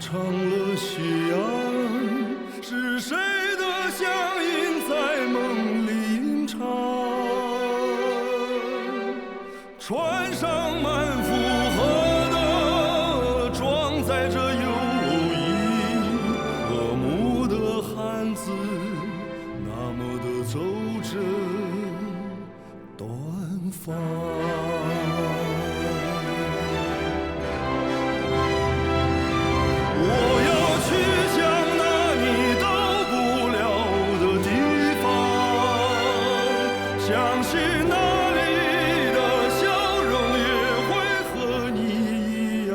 唱了夕阳，是谁的响应在梦里吟唱？船上满负荷的装载着友谊，和睦的汉字，那么的走着短发。我要去向那你到不了的地方，相信那里的笑容也会和你一样，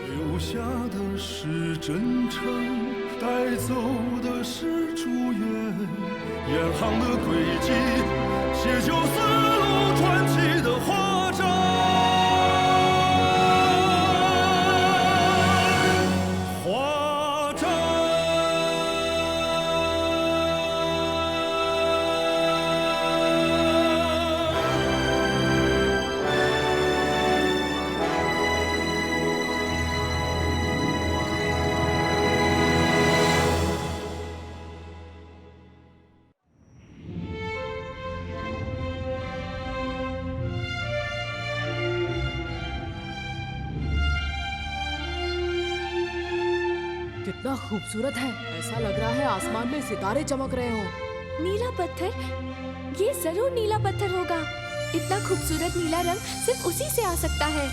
留下的是真诚，带走的是祝愿，远航的轨迹写就丝路传奇的华章。कितना खूबसूरत है, ऐसा लग रहा है आसमान में सितारे चमक रहे हो। नीला पत्थर, ये जरूर नीला पत्थर होगा। इतना खूबसूरत नीला रंग सिर्फ उसी से आ सकता है।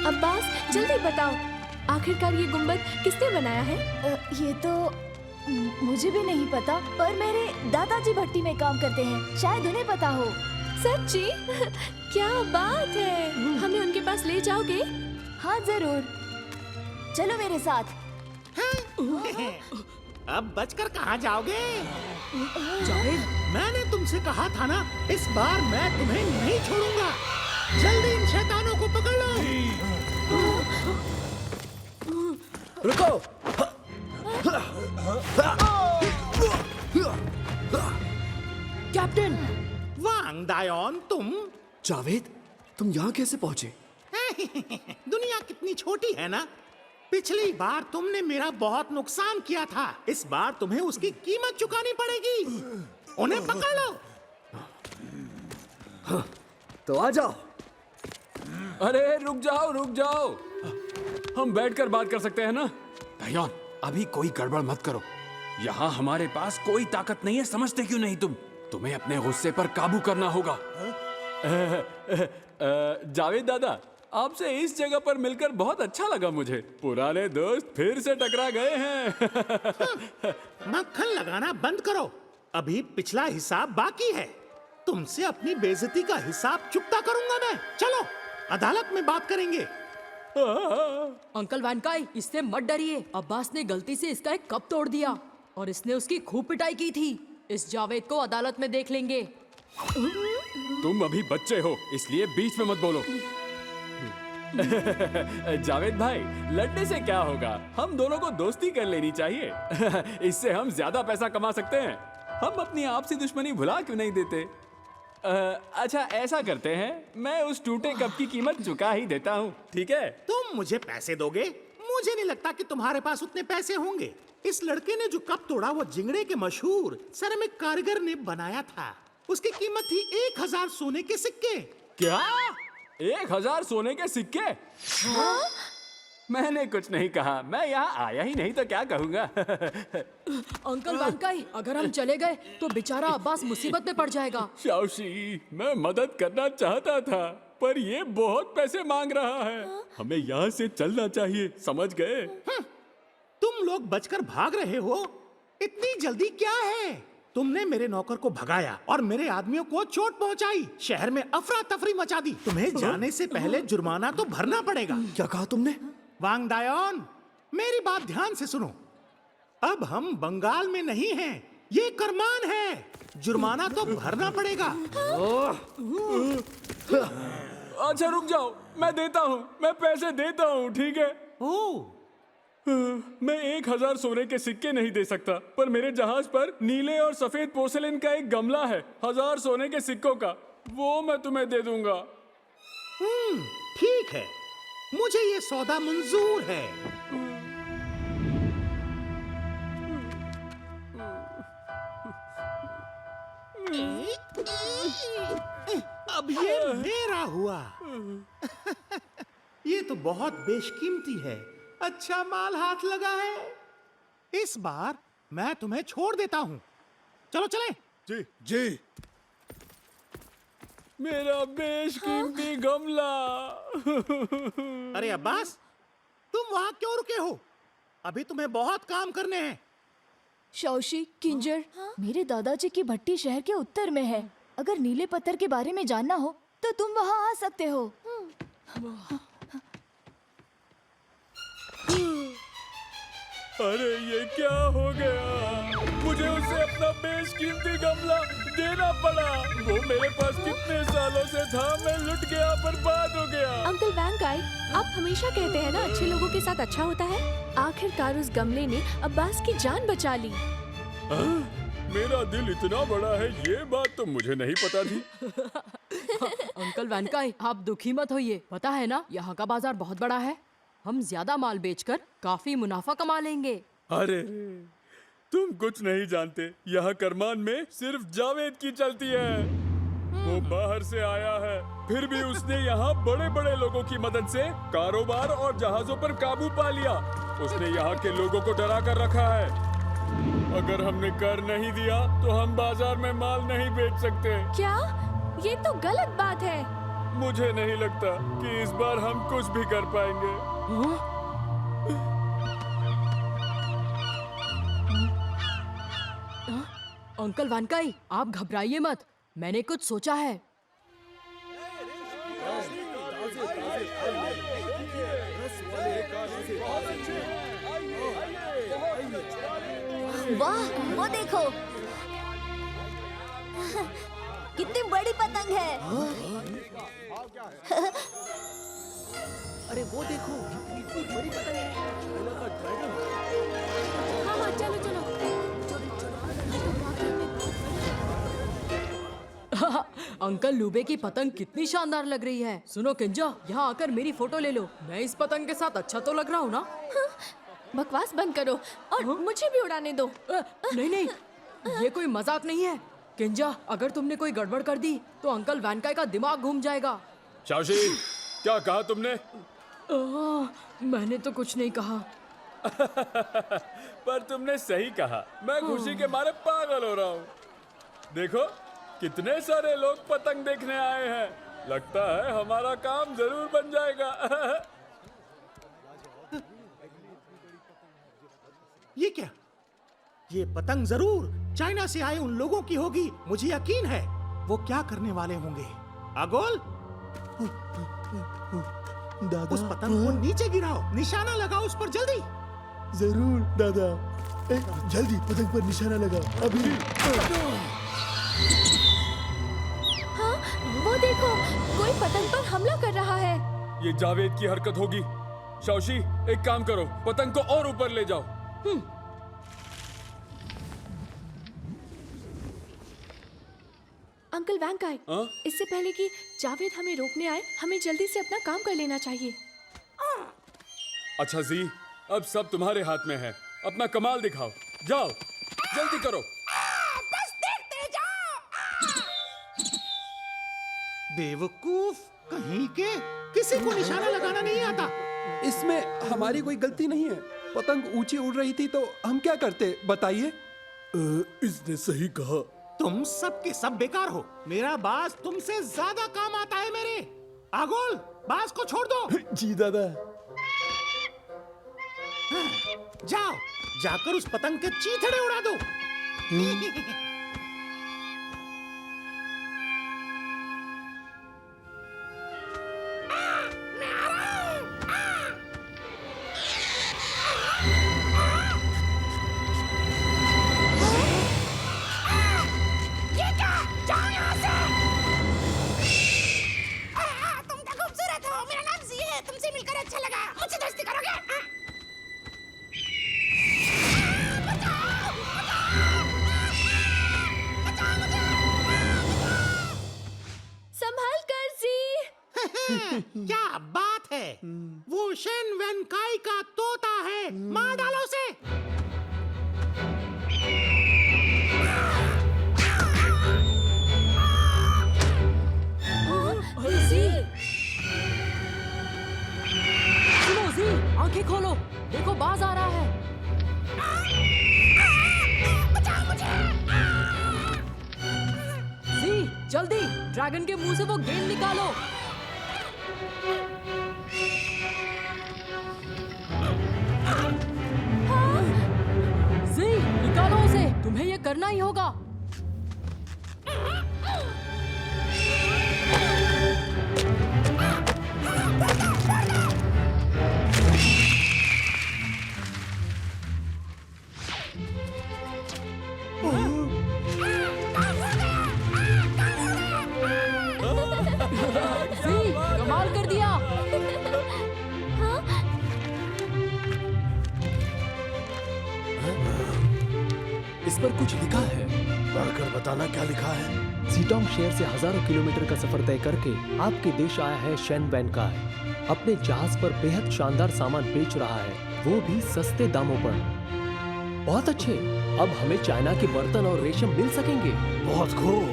अब्बास जल्दी बताओ, आखिरकार ये गुम्बद किसने बनाया है? ये तो मुझे भी नहीं पता, पर मेरे दादाजी भट्टी में काम करते हैं, शायद उन्हें पता हो। सच्ची? क्या बात है, हमें उनके पास ले जाओगे? हाँ जरूर, चलो मेरे साथ। अब बचकर कहाँ जाओगे? जावेद, मैंने तुमसे कहा था ना, इस बार मैं तुम्हें नहीं छोड़ूंगा। जल्दी इन शैतानों को पकड़ लो। रुको! कैप्टन! वांग दायोन, तुम? जावेद, तुम यहाँ कैसे पहुँचे? दुनिया कितनी छोटी है ना। पिछली बार तुमने मेरा बहुत नुकसान किया था, इस बार तुम्हें उसकी कीमत चुकानी पड़ेगी। उन्हें पकड़ लो। तो आ जाओ। अरे रुक जाओ, हम बैठकर बात कर सकते हैं ना? दायोन, अभी कोई गड़बड़ मत करो। यहाँ हमारे पास कोई ताकत नहीं है, समझते क्यों नहीं तुम? तुम्हें अपने गुस्से पर काबू करना होगा। जावेद दादा, आपसे इस जगह पर मिलकर बहुत अच्छा लगा मुझे। पुराने दोस्त फिर से टकरा गए हैं। मक्खन लगाना बंद करो, अभी पिछला हिसाब बाकी है। तुमसे अपनी बेइज्जती का हिसाब चुकता करूंगा मैं। चलो अदालत में बात करेंगे। अंकल वैनकाई, इससे मत डरिए। अब्बास ने गलती से इसका एक कप तोड़ दिया और इसने उसकी खूब पिटाई की थी। इस जावेद को अदालत में देख लेंगे। तुम अभी बच्चे हो, इसलिए बीच में मत बोलो। जावेद भाई, लड़ने से क्या होगा? हम दोनों को दोस्ती कर लेनी चाहिए। इससे हम ज्यादा पैसा कमा सकते हैं। हम अपनी आपसी दुश्मनी भुला क्यों नहीं देते? अच्छा ऐसा करते हैं, मैं उस टूटे कप की कीमत चुका ही देता हूँ, ठीक है? तुम मुझे पैसे दोगे? मुझे नहीं लगता कि तुम्हारे पास उतने पैसे होंगे। इस लड़के ने जो कप तोड़ा वो जिंगड़े के मशहूर सिरेमिक कारीगर ने बनाया था। उसकी कीमत थी 1000 सोने के सिक्के। क्या? 1000 सोने के सिक्के? हाँ? मैंने कुछ नहीं कहा, मैं यहाँ आया ही नहीं तो क्या कहूँगा। अंकल वैनकाई, अगर हम चले गए तो बेचारा अब्बास मुसीबत में पड़ जाएगा। शाओशी, मैं मदद करना चाहता था, पर ये बहुत पैसे मांग रहा है। हमें यहाँ से चलना चाहिए, समझ गए? तुम लोग बचकर भाग रहे हो? इतनी जल्दी क्या है? तुमने मेरे नौकर को भगाया और मेरे आदमियों को चोट पहुंचाई। शहर में अफरा तफरी मचा दी। तुम्हें जाने से पहले जुर्माना तो भरना पड़ेगा। क्या कहा तुमने? वांग दायोन, मेरी बात ध्यान से सुनो। अब हम बंगाल में नहीं हैं, ये करमान है। जुर्माना तो भरना पड़ेगा। अच्छा रुक जाओ, मैं देता हूँ, मैं पैसे देता हूँ, ठीक है? ओह, मैं 1000 सोने के सिक्के नहीं दे सकता, पर मेरे जहाज पर नीले और सफेद पोर्सेलिन का एक गमला है 1000 सोने के सिक्कों का, वो मैं तुम्हें दे दूंगा। ठीक है, मुझे ये सौदा मंजूर है। अब ये मेरा हुआ। ये तो बहुत बेशकीमती है। अच्छा माल हाथ लगा है। इस बार मैं तुम्हें छोड़ देता हूँ। चलो चले। जी जी। मेरा बेशकीमती गमला। अरे अब्बास, तुम वहां क्यों रुके हो? अभी तुम्हें बहुत काम करने हैं। शौशी, किंजर, मेरे दादाजी की भट्टी शहर के उत्तर में है। अगर नीले पत्थर के बारे में जानना हो तो तुम वहाँ आ सकते हो। अरे ये क्या हो गया? मुझे उसे अपना बेशकीमती गमला देना पड़ा। वो मेरे पास कितने सालों से था, मैं लुट गया, बर्बाद हो गया। अंकल वैंकाई, आप हमेशा कहते हैं ना अच्छे लोगों के साथ अच्छा होता है। आखिरकार उस गमले ने अब्बास की जान बचा ली। मेरा दिल इतना बड़ा है, ये बात तो मुझे नहीं पता थी। अंकल वैनकाई, आप दुखी मत होइए। पता है ना, यहाँ का बाजार बहुत बड़ा है। हम ज्यादा माल बेचकर काफी मुनाफा कमा लेंगे। अरे तुम कुछ नहीं जानते, यहाँ करमान में सिर्फ जावेद की चलती है। वो बाहर से आया है, फिर भी उसने यहाँ बड़े बड़े लोगों की मदद से कारोबार और जहाजों पर काबू पा लिया। उसने यहाँ के लोगों को डरा कर रखा है। अगर हमने कर नहीं दिया तो हम बाजार में माल नहीं बेच सकते। क्या? ये तो गलत बात है। मुझे नहीं लगता कि इस बार हम कुछ भी कर पाएंगे। अंकल वैनकाई, आप घबराइए मत, मैंने कुछ सोचा है। वाह, वो देखो, कितनी बड़ी पतंग है। अरे वो देखो, कितनी बड़ी पतंग है। हाँ हाँ, चलो चलो। अंकल लूबे की पतंग कितनी शानदार लग रही है। सुनो किंजा, यहाँ आकर मेरी फोटो ले लो। मैं इस पतंग के साथ अच्छा तो लग रहा हूँ ना? बकवास बंद करो और मुझे भी उड़ाने दो। नहीं नहीं, ये कोई मजाक नहीं है। किंजा, अगर तुमने कोई गड़बड़ कर दी तो अंकल वैनकाई का दिमाग घूम जाएगा। शाओशी, क्या कहा तुमने? मैंने तो कुछ नहीं कहा। पर तुमने सही कहा। मैं खुशी के मारे पागल हो रहा हूँ। देखो, कितने सारे लोग पतंग देखने आए हैं। लगता है हमारा काम जरूर बन जाएगा। ये क्या? ये पतंग जरूर चाइना से आए उन लोगों की होगी। मुझे यकीन है। वो क्या करने वाले होंगे? आगोल, दादा, उस पतंग को नीचे गिराओ, निशाना लगाओ उस पर जल्दी। जरूर दादा। जल्दी पतंग पर निशाना लगा अभी। हाँ, वो देखो, कोई पतंग पर हमला कर रहा है। ये जावेद की हरकत होगी। शाओशी, एक काम करो, पतंग को और ऊपर ले जाओ। अंकल वैंकाई, इससे पहले कि जावेद हमें रोकने आए, हमें जल्दी से अपना काम कर लेना चाहिए। अच्छा जी, अब सब तुम्हारे हाथ में है। अपना कमाल दिखाओ। जाओ, जल्दी करो। बेवकूफ कहीं के, किसी को निशाना लगाना नहीं आता। इसमें हमारी कोई गलती नहीं है। पतंग ऊंची उड़ रही थी तो हम क्या करते, बताइए। इसने सही कहा। तुम सब के सब बेकार हो। मेरा बास तुमसे ज्यादा काम आता है मेरे। आगोल, बास को छोड़ दो। जी दादा। जाओ, जाकर उस पतंग के चीथड़े उड़ा दो। संभाल कर जी। क्या बात बात है। वो शेन वेनकाई का तोता है, मार डालो उसे। सुनो जी, आंखें खोलो, देखो बाज आ रहा है। जी, जल्दी ड्रैगन के मुंह से वो गेंद निकालो। जी, निकालो उसे, तुम्हें ये करना ही होगा। जी, कमाल कर दिया। इस पर कुछ लिखा है। पढ़कर बताना क्या लिखा है। सीटोंग शहर से हजारों किलोमीटर का सफर तय करके आपके देश आया है शेन वेनकाई। अपने जहाज पर बेहद शानदार सामान बेच रहा है, वो भी सस्ते दामों पर। बहुत अच्छे, अब हमें चाइना के बर्तन और रेशम मिल सकेंगे। बहुत खूब,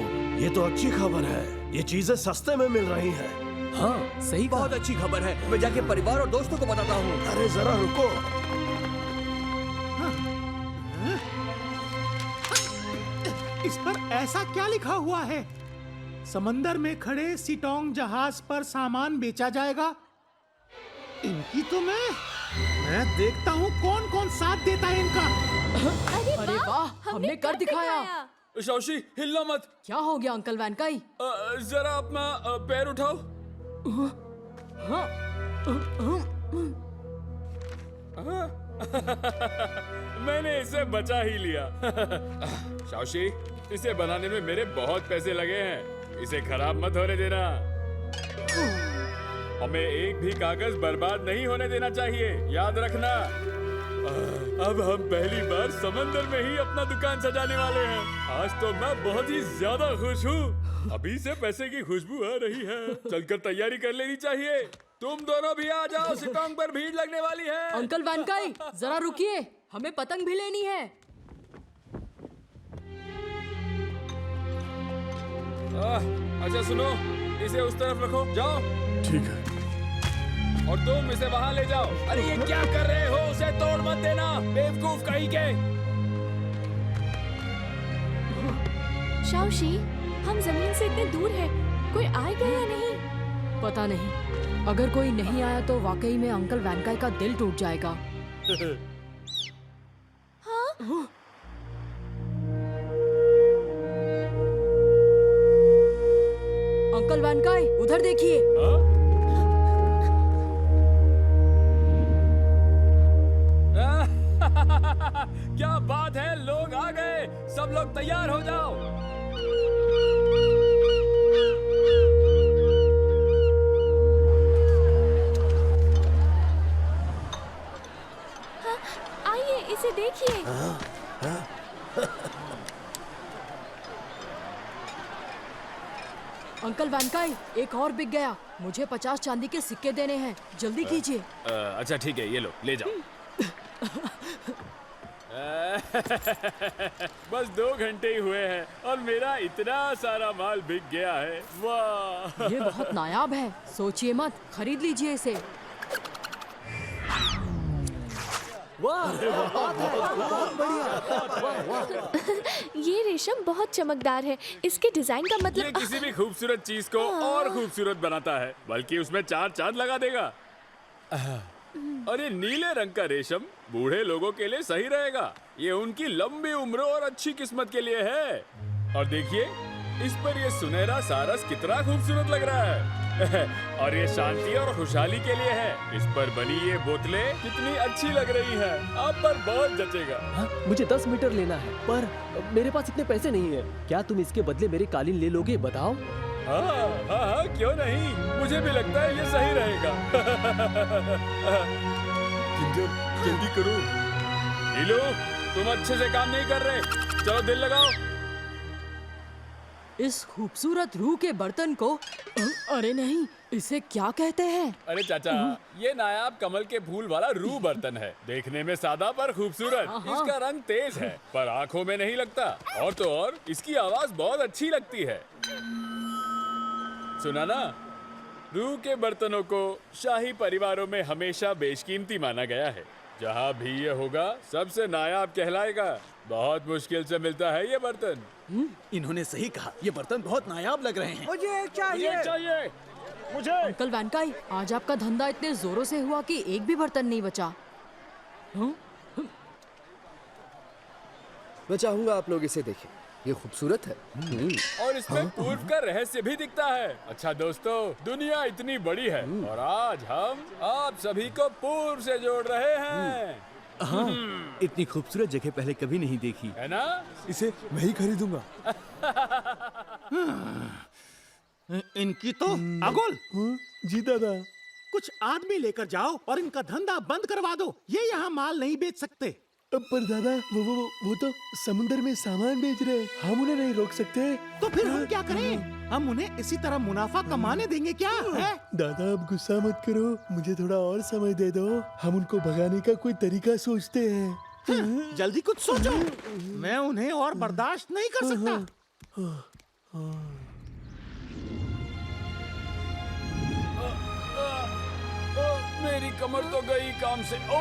ये तो अच्छी खबर है। ये चीजें सस्ते में मिल रही हैं। हाँ, सही कहा। बहुत अच्छी खबर है, मैं जाके परिवार और दोस्तों को बताता हूँ। अरे जरा रुको। इस पर ऐसा क्या लिखा हुआ है? समंदर में खड़े सीटोंग जहाज पर सामान बेचा जाएगा। इनकी तो मैं देखता हूँ कौन कौन साथ देता है इनका। अरे वाह, हमने कर दिखाया। शाओशी, हिलना मत। क्या हो गया अंकल वैनकाई? जरा अपना पैर उठाओ। हाँ, मैंने इसे बचा ही लिया। शाओशी, इसे बनाने में मेरे बहुत पैसे लगे हैं, इसे खराब मत होने देना। हमें एक भी कागज बर्बाद नहीं होने देना चाहिए, याद रखना। अब हम पहली बार समंदर में ही अपना दुकान सजाने वाले हैं। आज तो मैं बहुत ही ज्यादा खुश हूँ। अभी से पैसे की खुशबू आ रही है। चलकर तैयारी कर लेनी चाहिए। तुम दोनों भी आ जाओ, सिटोंग पर भीड़ लगने वाली है। अंकल वैनकाई, जरा रुकिए, हमें पतंग भी लेनी है। अच्छा सुनो, इसे उस तरफ रखो, जाओ। ठीक है। और तुम इसे वहाँ ले जाओ। अरे ये क्या कर रहे हो? उसे तोड़ मत देना, बेवकूफ कहीं के। शाओशी, हम जमीन से इतने दूर हैं, कोई आएगा या नहीं? पता नहीं, अगर कोई नहीं आया तो वाकई में अंकल वैनकाई का दिल टूट जाएगा। अंकल वैनकाई, उधर देखिए। क्या बात है, लोग आ गए। सब लोग तैयार हो जाओ। आइए, इसे देखिए। अंकल वैनकाई, एक और बिक गया। मुझे 50 चांदी के सिक्के देने हैं, जल्दी कीजिए। अच्छा ठीक है, ये लो, ले जाओ। बस 2 घंटे ही हुए हैं और मेरा इतना सारा माल बिक गया है। वाह, ये बहुत नायाब है, सोचिए मत, खरीद लीजिए इसे। ये रेशम बहुत चमकदार है, इसके डिजाइन का ये मतलब। किसी भी खूबसूरत चीज को और खूबसूरत बनाता है, बल्कि उसमें 4 चांद लगा देगा। और ये नीले रंग का रेशम बूढ़े लोगों के लिए सही रहेगा। ये उनकी लंबी उम्र और अच्छी किस्मत के लिए है। और देखिए, इस पर ये सुनहरा सारस कितना खूबसूरत लग रहा है। और ये शांति और खुशहाली के लिए है। इस पर बनी ये बोतलें कितनी अच्छी लग रही हैं। आप पर बहुत जचेगा। हाँ, मुझे 10 मीटर लेना है, पर मेरे पास इतने पैसे नहीं है। क्या तुम इसके बदले मेरे कालीन ले लोगे? बताओ। हाँ, क्यों नहीं, मुझे भी लगता है ये सही रहेगा। किंजर, जल्दी करो। नीलू, तुम अच्छे से काम नहीं कर रहे, चलो दिल लगाओ। इस खूबसूरत रूह के बर्तन को, अरे नहीं, इसे क्या कहते हैं? अरे चाचा, ये नायाब कमल के फूल वाला रू बर्तन है। देखने में सादा पर खूबसूरत। इसका रंग तेज है पर आंखों में नहीं लगता। और तो और इसकी आवाज बहुत अच्छी लगती है। सुना ना, रू के बर्तनों को शाही परिवारों में हमेशा बेशकीमती माना गया है। जहाँ भी ये होगा सबसे नायाब कहलाएगा। बहुत मुश्किल से मिलता है ये बर्तन। इन्होंने सही कहा, ये बर्तन बहुत नायाब लग रहे हैं। मुझे चाहिए। अंकल वैनकाई, आज आपका धंधा इतने जोरों से हुआ कि एक भी बर्तन नहीं बचा। मैं चाहूंगा आप लोग इसे देखें, ये खूबसूरत है। और इसमें पूर्व का रहस्य भी दिखता है। अच्छा दोस्तों, दुनिया इतनी बड़ी है और आज हम आप सभी को पूर्व से जोड़ रहे हैं। हाँ, इतनी खूबसूरत जगह पहले कभी नहीं देखी है ना? इसे मैं ही खरीदूंगा। इनकी तो अगुल। जी दादा। कुछ आदमी लेकर जाओ और इनका धंधा बंद करवा दो। ये यहाँ माल नहीं बेच सकते। पर दादा वो तो समुंदर में सामान बेच रहे हैं, हम उन्हें नहीं रोक सकते। तो फिर हम क्या करें? हम उन्हें इसी तरह मुनाफा कमाने देंगे क्या है? दादा अब गुस्सा मत करो, मुझे थोड़ा और समय दे दो, हम उनको भगाने का कोई तरीका सोचते हैं। जल्दी कुछ सोचो। मैं उन्हें और बर्दाश्त नहीं कर सकता। मेरी कमर तो गई काम से। ओ,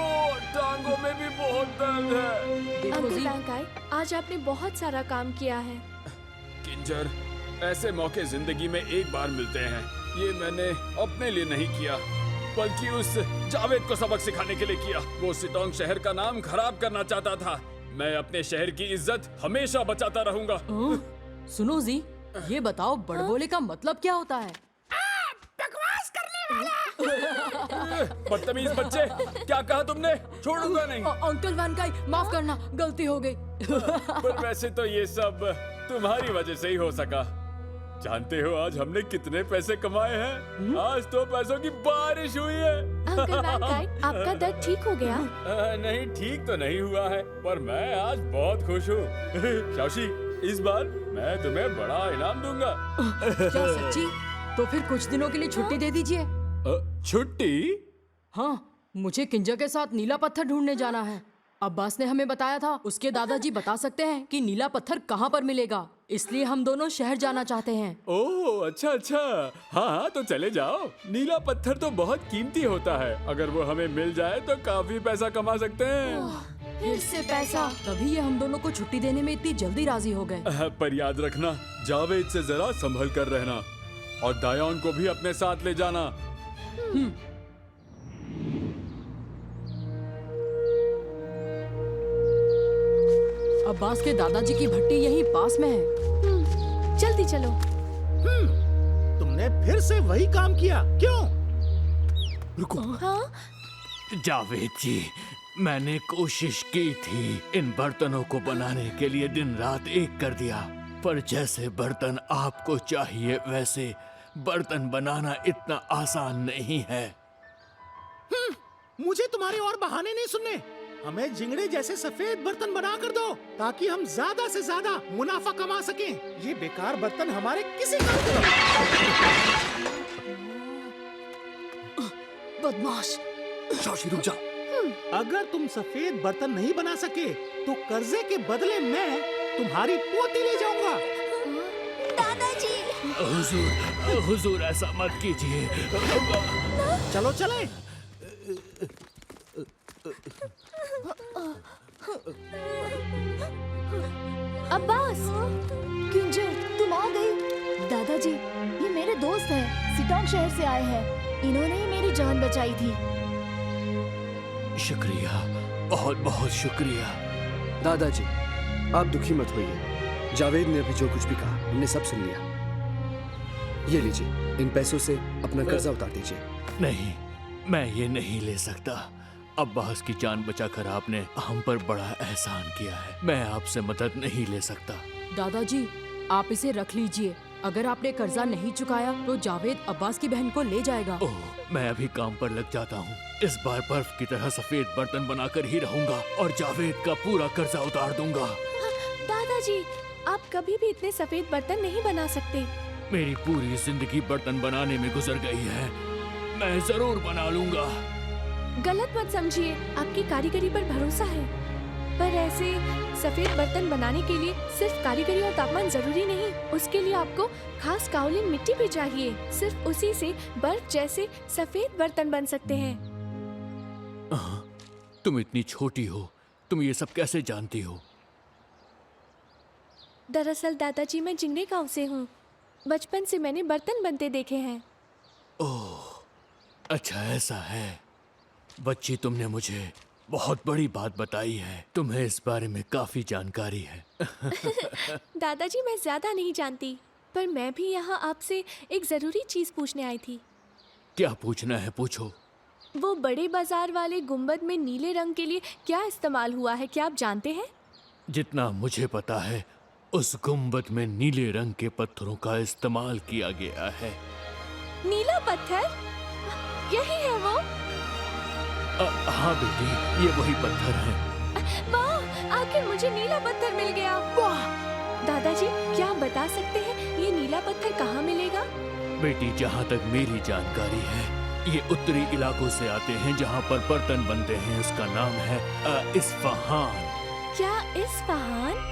टांगों में भी बहुत दर्द है। देखो अंकल जी, वैनकाई, आज आपने बहुत सारा काम किया है। किंजर, ऐसे मौके जिंदगी में एक बार मिलते हैं। ये मैंने अपने लिए नहीं किया, बल्कि उस जावेद को सबक सिखाने के लिए किया। वो सिटोंग शहर का नाम खराब करना चाहता था। मैं अपने शहर की इज्जत हमेशा बचाता रहूंगा। सुनो जी, ये बताओ बड़बोले का मतलब क्या होता है? बदतमीज बच्चे, क्या कहा तुमने? छोड़ूंगा नहीं। अंकल वैनकाई, माफ करना, गलती हो गई। पर वैसे तो ये सब तुम्हारी वजह से ही हो सका। जानते हो आज हमने कितने पैसे कमाए हैं? आज तो पैसों की बारिश हुई है। अंकल वैनकाई, आपका दर्द ठीक हो गया? नहीं, ठीक तो नहीं हुआ है, पर मैं आज बहुत खुश हूँ। शाओशी, इस बार मैं तुम्हें बड़ा इनाम दूंगा। क्या सच्ची? तो फिर कुछ दिनों के लिए छुट्टी दे दीजिए। छुट्टी? हाँ, मुझे किंजर के साथ नीला पत्थर ढूंढने जाना है। अब्बास ने हमें बताया था, उसके दादाजी बता सकते हैं कि नीला पत्थर कहाँ पर मिलेगा। इसलिए हम दोनों शहर जाना चाहते हैं। ओह, अच्छा। हाँ, तो चले जाओ। नीला पत्थर तो बहुत कीमती होता है। अगर वो हमें मिल जाए तो काफी पैसा कमा सकते हैं। फिर से पैसा? तभी ये हम दोनों को छुट्टी देने में इतनी जल्दी राजी हो गए। पर याद रखना, जावेद से जरा संभल कर रहना और दायान को भी अपने साथ ले जाना। अब्बास के दादाजी की भट्टी यहीं पास में है। जल्दी चलो। तुमने फिर से वही काम किया, क्यों? रुको। हाँ? जावेद जी, मैंने कोशिश की थी इन बर्तनों को बनाने के लिए, दिन रात एक कर दिया, पर जैसे बर्तन आपको चाहिए वैसे बर्तन बनाना इतना आसान नहीं है। मुझे तुम्हारे और बहाने नहीं सुनने। हमें जिंगड़े जैसे सफेद बर्तन बना कर दो ताकि हम ज्यादा से ज्यादा मुनाफा कमा सकें। ये बेकार बर्तन हमारे किसी काम के नहीं। बदमाश। शाओशी रुक जा। अगर तुम सफेद बर्तन नहीं बना सके तो कर्जे के बदले मैं तुम्हारी पोती ले जाऊंगा। दादाजी। हुजूर ऐसा मत कीजिए। चलो चले। अब्बास। किंजर, तुम आ गई। दादाजी, ये मेरे दोस्त हैं, सिटोंग शहर से आए हैं। इन्होंने ही मेरी जान बचाई थी। शुक्रिया, बहुत बहुत शुक्रिया। दादाजी, आप दुखी मत होइए। जावेद ने अभी जो कुछ भी कहा हमने सब सुन लिया। ये लीजिए, इन पैसों से अपना कर्जा उतार दीजिए। नहीं, मैं ये नहीं ले सकता। अब्बास की जान बचाकर आपने हम पर बड़ा एहसान किया है। मैं आपसे मदद नहीं ले सकता। दादाजी, आप इसे रख लीजिए। अगर आपने कर्जा नहीं चुकाया तो जावेद अब्बास की बहन को ले जाएगा। ओह, मैं अभी काम पर लग जाता हूँ। इस बार बर्फ की तरह सफेद बर्तन बनाकर ही रहूंगा और जावेद का पूरा कर्जा उतार दूंगा। दादाजी, आप कभी भी इतने सफेद बर्तन नहीं बना सकते। मेरी पूरी जिंदगी बर्तन बनाने में गुजर गई है। मैं जरूर बना लूंगा। गलत मत समझिए, आपकी कारीगरी पर भरोसा है। पर ऐसे सफेद बर्तन बनाने के लिए सिर्फ कारीगरी और तापमान जरूरी नहीं, उसके लिए आपको खास काओलिन मिट्टी भी चाहिए। सिर्फ उसी से बर्फ जैसे सफेद बर्तन बन सकते हैं। तुम इतनी छोटी हो, तुम ये सब कैसे जानती हो? दरअसल दादाजी, मैं जिंगने गांव से हूँ। बचपन से मैंने बर्तन बनते देखे हैं। ओह, अच्छा ऐसा है। बच्ची, तुमने मुझे बहुत बड़ी बात बताई है। तुम्हें इस बारे में काफी जानकारी है। दादाजी, मैं ज्यादा नहीं जानती, पर मैं भी यहाँ आपसे एक जरूरी चीज पूछने आई थी। क्या पूछना है, पूछो। वो बड़े बाजार वाले गुंबद में नीले रंग के लिए क्या इस्तेमाल हुआ है, क्या आप जानते हैं? जितना मुझे पता है, उस गुंबद में नीले रंग के पत्थरों का इस्तेमाल किया गया है। नीला पत्थर? यही है वो? हाँ बेटी, ये वही पत्थर है। वाह, आखिर मुझे नीला पत्थर मिल गया। वाह! दादाजी, क्या आप बता सकते हैं ये नीला पत्थर कहाँ मिलेगा? बेटी, जहाँ तक मेरी जानकारी है, ये उत्तरी इलाकों से आते हैं जहाँ पर बर्तन बनते हैं। उसका नाम है इस्फहान। क्या इस्फहान?